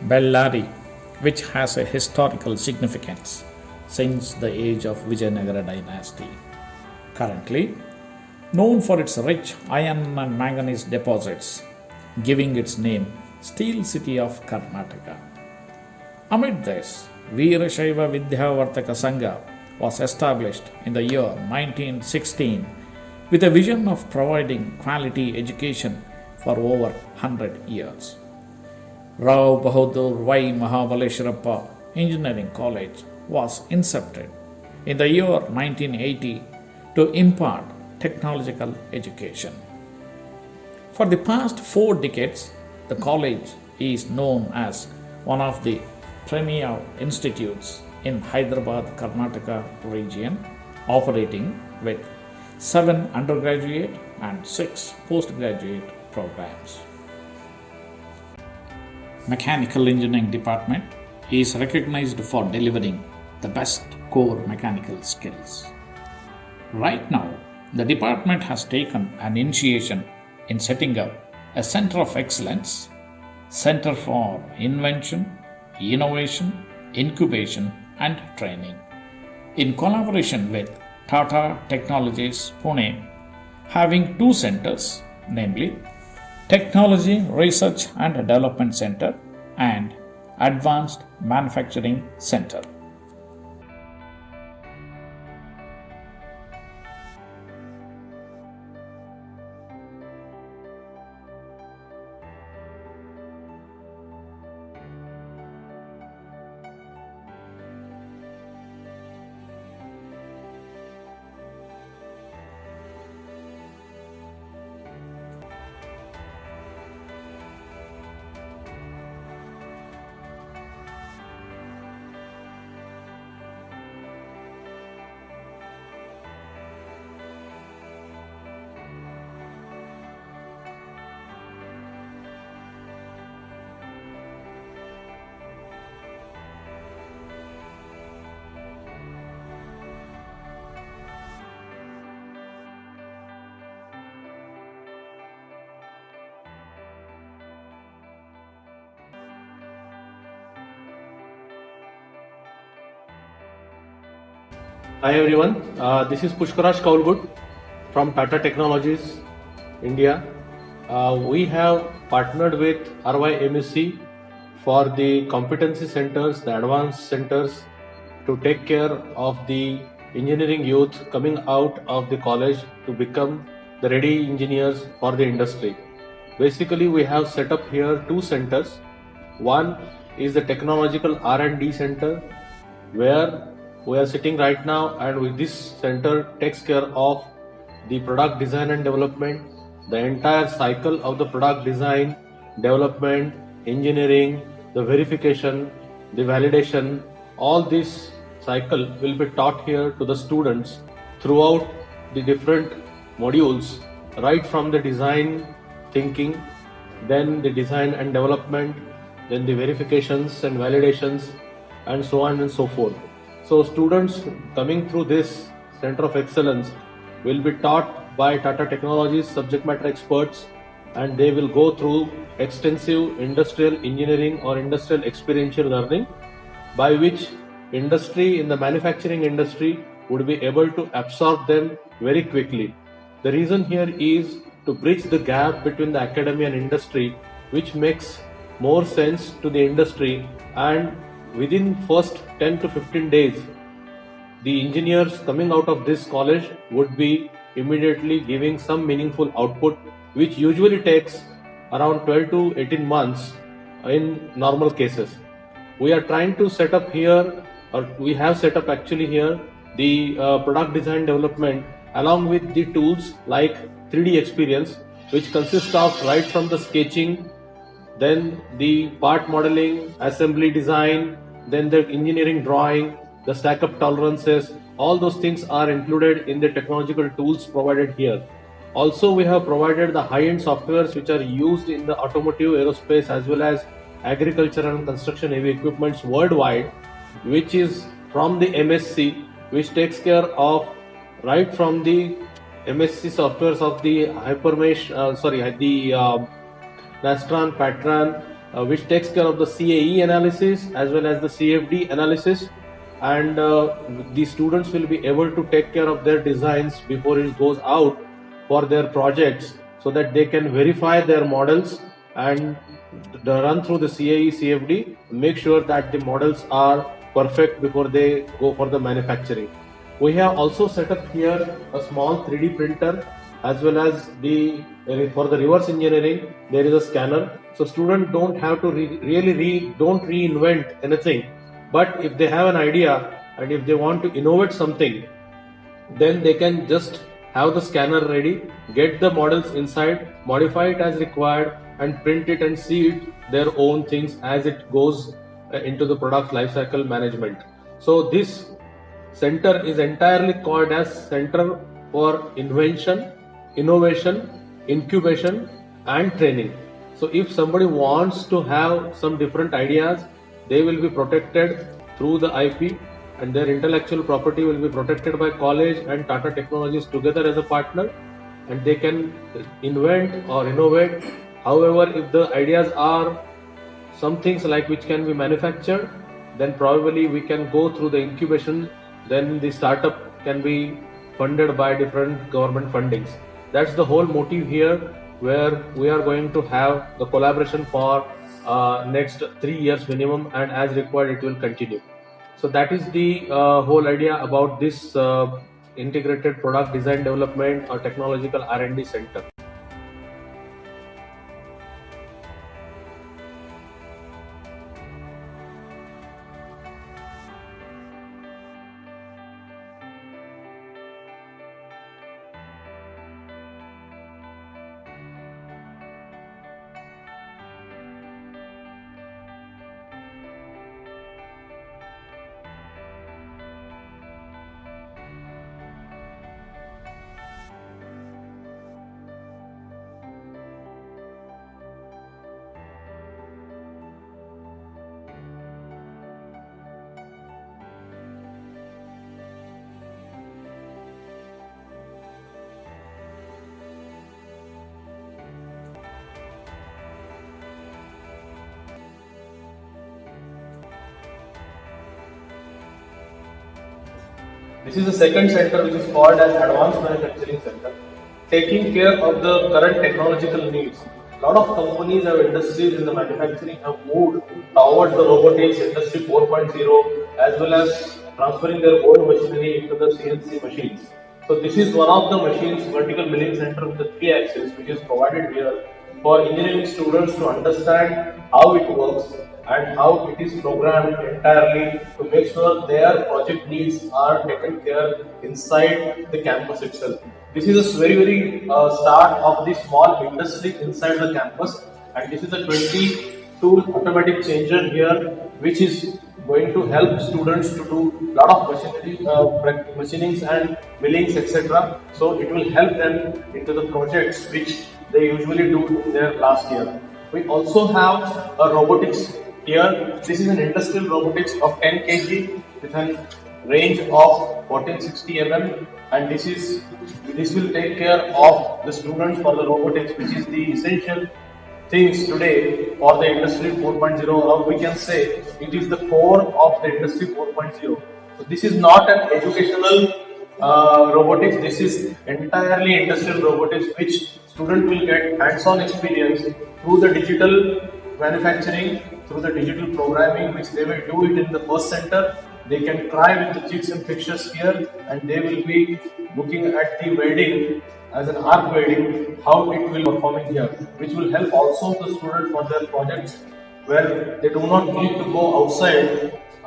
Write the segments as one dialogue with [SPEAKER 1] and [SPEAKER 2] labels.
[SPEAKER 1] Bellary, which has a historical significance since the age of Vijayanagara dynasty. Currently, known for its rich iron and manganese deposits, giving its name Steel City of Karnataka. Amid this, Veerashaiva Vidyavartaka Sangha was established in the year 1916 with a vision of providing quality education for over 100 years. Rao Bahadur Y. Mahabalesharappa Engineering College was incepted in the year 1980 to impart technological education. For the past 4 decades, the college is known as one of the premier institutes in Hyderabad, Karnataka region, operating with 7 undergraduate and 6 postgraduate programs. Mechanical Engineering Department is recognized for delivering the best core mechanical skills. Right now, the department has taken an initiation in setting up a Center of Excellence, Center for Invention, Innovation, Incubation and Training, in collaboration with Tata Technologies Pune, having 2 centers, namely Technology Research and Development Center and Advanced Manufacturing Center.
[SPEAKER 2] Hi everyone, this is Pushkaraj Kaulgut from Tata Technologies, India. We have partnered with RYMSC for the competency centers, the advanced centers, to take care of the engineering youth coming out of the college to become the ready engineers for the industry. Basically, we have set up here 2 centers. One is the Technological R&D Center, where we are sitting right now, and with this center takes care of the product design and development, the entire cycle of the product design, development, engineering, the verification, the validation. All this cycle will be taught here to the students throughout the different modules, right from the design thinking, then the design and development, then the verifications and validations, and so on and so forth. So students coming through this Center of Excellence will be taught by Tata Technologies subject matter experts, and they will go through extensive industrial engineering or industrial experiential learning, by which industry in the manufacturing industry would be able to absorb them very quickly. The reason here is to bridge the gap between the academy and industry, which makes more sense to the industry, and within first 10 to 15 days, the engineers coming out of this college would be immediately giving some meaningful output, which usually takes around 12 to 18 months in normal cases. We are trying to set up here, or we have set up actually here, the product design development along with the tools like 3D experience, which consists of right from the sketching, then the part modeling, assembly design, then the engineering drawing, the stack up tolerances. All those things are included in the technological tools provided here. Also, we have provided the high-end softwares which are used in the automotive, aerospace, as well as agriculture and construction heavy equipments worldwide, which is from the MSC, which takes care of right from the MSC softwares of the Hypermesh, the Nastran, Patran, which takes care of the CAE analysis as well as the CFD analysis, and the students will be able to take care of their designs before it goes out for their projects, so that they can verify their models and run through the CAE CFD, make sure that the models are perfect before they go for the manufacturing. We have also set up here a small 3D printer, as well as the for the reverse engineering there is a scanner, so students don't have to don't reinvent anything, but if they have an idea and if they want to innovate something, then they can just have the scanner ready, get the models inside, modify it as required, and print it and see it their own things as it goes into the product lifecycle management. So this center is entirely called as Center for Invention, Innovation, Incubation and Training. So if somebody wants to have some different ideas, they will be protected through the IP, and their intellectual property will be protected by college and Tata Technologies together as a partner, and they can invent or innovate. However, if the ideas are some things like which can be manufactured, then probably we can go through the incubation, then the startup can be funded by different government fundings. That's the whole motive here, where we are going to have the collaboration for next 3 years minimum, and as required it will continue. So that is the whole idea about this integrated product design development or technological R&D center. This is the second center, which is called as Advanced Manufacturing Center, taking care of the current technological needs. A lot of companies or industries in the manufacturing have moved towards the robotics industry 4.0, as well as transferring their own machinery into the CNC machines. So this is one of the machines, vertical milling center with the 3 axis, which is provided here for engineering students to understand how it works and how it is programmed entirely to make sure their project needs are taken care inside the campus itself. This is a very start of the small industry inside the campus, and this is a 20 tool automatic changer here, which is going to help students to do lot of machinery, machinings and millings, etc. So it will help them into the projects which they usually do in their last year. We also have a robotics here. This is an industrial robotics of 10 kg with a range of 1460 mm, and this will take care of the students for the robotics, which is the essential things today for the industry 4.0, or we can say it is the core of the industry 4.0. So this is not an educational robotics, this is entirely industrial robotics, which student will get hands-on experience through the digital manufacturing, through the digital programming, which they will do it in the first center. They can try with the jigs and fixtures here, and they will be looking at the welding as an arc welding, how it will performing here, which will help also the student for their projects, where they do not need to go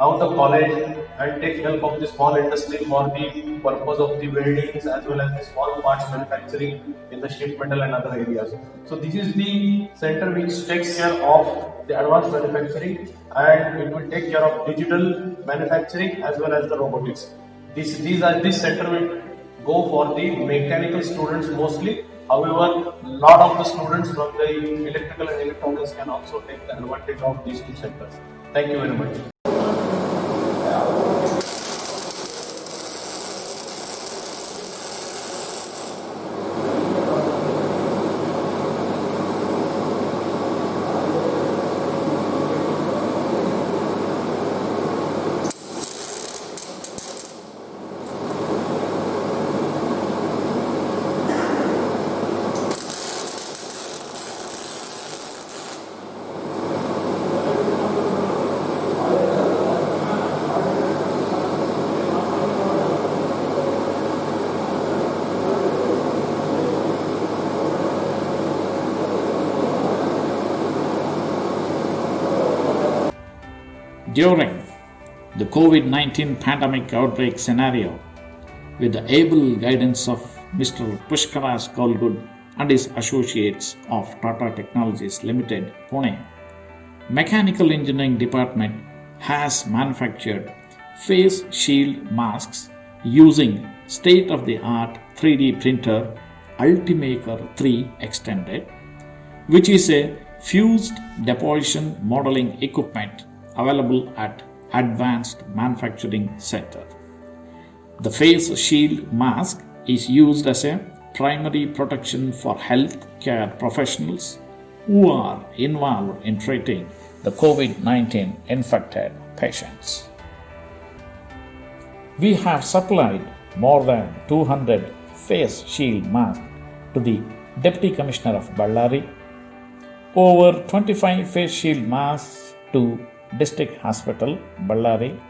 [SPEAKER 2] out of college and take help of the small industry for the purpose of the weldings as well as the small parts manufacturing in the sheet metal and other areas. So this is the center which takes care of the advanced manufacturing, and it will take care of digital manufacturing as well as the robotics. This center will go for the mechanical students mostly. However, lot of the students from the electrical and electronics can also take the advantage of these two centers. Thank you very much.
[SPEAKER 1] During the COVID 19 pandemic outbreak scenario, with the able guidance of Mr. Pushkarash Kaulgud and his associates of Tata Technologies Limited, Pune, Mechanical Engineering Department has manufactured face shield masks using state-of-the-art 3D printer Ultimaker 3 Extended, which is a fused deposition modeling equipment available at Advanced Manufacturing Center. The face shield mask is used as a primary protection for healthcare professionals who are involved in treating the COVID 19 infected patients. We have supplied more than 200 face shield masks to the Deputy Commissioner of Ballari, over 25 face shield masks to District Hospital, Ballari,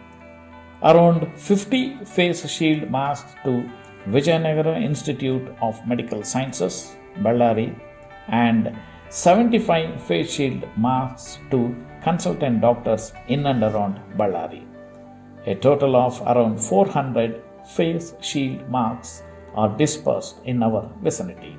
[SPEAKER 1] around 50 face shield masks to Vijayanagara Institute of Medical Sciences, Ballari, and 75 face shield masks to consultant doctors in and around Ballari. A total of around 400 face shield masks are dispersed in our vicinity.